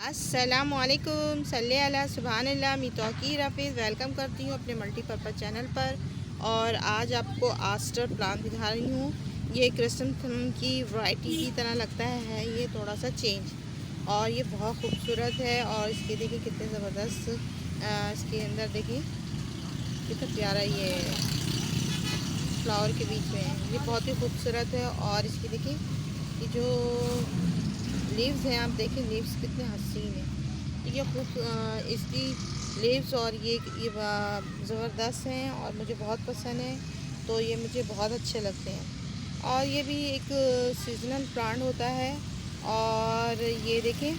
अस्सलामुअलैकुम सल्ले अला सुबहानल्लाह। मी तौकीर हफीज़ वेलकम करती हूँ अपने मल्टीपर्पज़ चैनल पर। और आज आपको आस्टर प्लांट दिखा रही हूँ। ये क्रिसम की वैरायटी की तरह लगता है, ये थोड़ा सा चेंज, और ये बहुत खूबसूरत है। और इसके देखिए कितने ज़बरदस्त इसके अंदर देखिए कितना प्यारा ये फ्लावर के बीच में, ये बहुत ही खूबसूरत है। और इसकी देखिए ये जो लीव्स हैं, आप देखें लीव्स कितने हसीन हैं। ये खूब इसकी लीव्स और ये ज़बरदस्त हैं और मुझे बहुत पसंद है, तो ये मुझे बहुत अच्छे लगते हैं। और ये भी एक सीजनल प्लांट होता है। और ये देखें,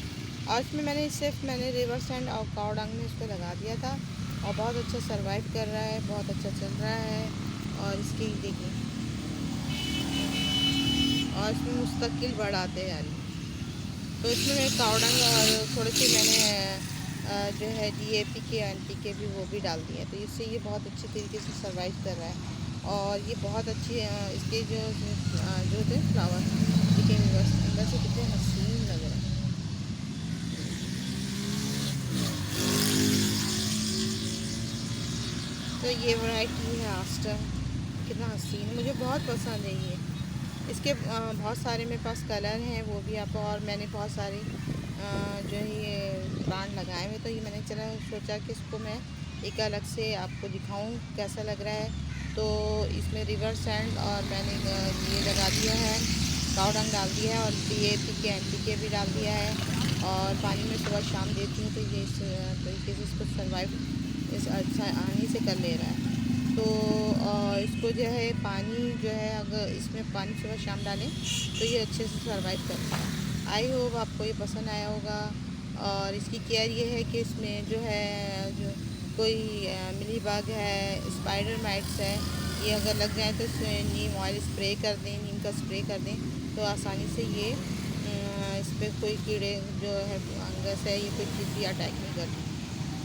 और इसमें मैंने रिवर सैंड और काव डंग में इसको लगा दिया था और बहुत अच्छा सरवाइव कर रहा है, बहुत अच्छा चल रहा है। और इसकी देखिए, और इसमें मुस्तकिल बढ़ आते हैं यार। तो इसमें मैं कावडंग और थोड़ी सी मैंने जो है DAP के NPK भी वो भी डाल दिए, तो इससे ये बहुत अच्छी तरीके से सर्वाइव कर रहा है। और ये बहुत अच्छी इसके जो थे फ्लावर देखिए अंदर से कितने हसीन लग रहे हैं। तो ये वैरायटी है आस्टर, कितना हसीन है, मुझे बहुत पसंद है ये। इसके बहुत सारे मेरे पास कलर हैं, वो भी आपको, और मैंने बहुत सारे जो है ये प्लांट लगाए हुए, तो ये मैंने सोचा कि इसको मैं एक अलग से आपको दिखाऊं कैसा लग रहा है। तो इसमें रिवर सैंड और मैंने ये लगा दिया है, कावडंग डाल दिया है और DAP के NPK भी डाल दिया है। और पानी में सुबह शाम देती हूँ, तो ये इस तरीके से इसको सर्वाइव इस आसानी से कर ले रहा है। तो इसको जो है पानी जो है, अगर इसमें पानी सुबह शाम डालें तो ये अच्छे से सर्वाइव करता है। आई होप आपको ये पसंद आया होगा। और इसकी केयर ये है कि इसमें जो है जो कोई मिली बग है, स्पाइडर माइट्स है, ये अगर लग जाए तो इसमें नीम ऑयल स्प्रे कर दें, नीम का स्प्रे कर दें, तो आसानी से ये इस पर कोई कीड़े जो है फंगस है, ये कोई चीज़ भी अटैक नहीं करती।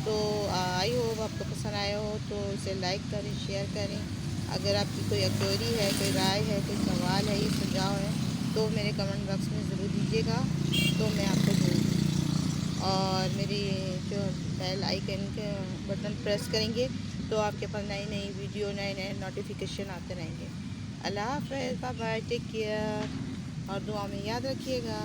तो आई होप आपको पसंद आया हो तो इसे लाइक करें, शेयर करें। अगर आपकी कोई क्वेरी है, कोई राय है, कोई सवाल है, ये सुझाव है, तो मेरे कमेंट बॉक्स में ज़रूर दीजिएगा, तो मैं आपको दूँगी। और मेरी जो बेल आइकन के बटन प्रेस करेंगे तो आपके पास नई नई वीडियो, नए नए नोटिफिकेशन आते रहेंगे। अल्लाह हाफ़िज़, बाय बाय, टेक केयर, और दुआ में याद रखिएगा।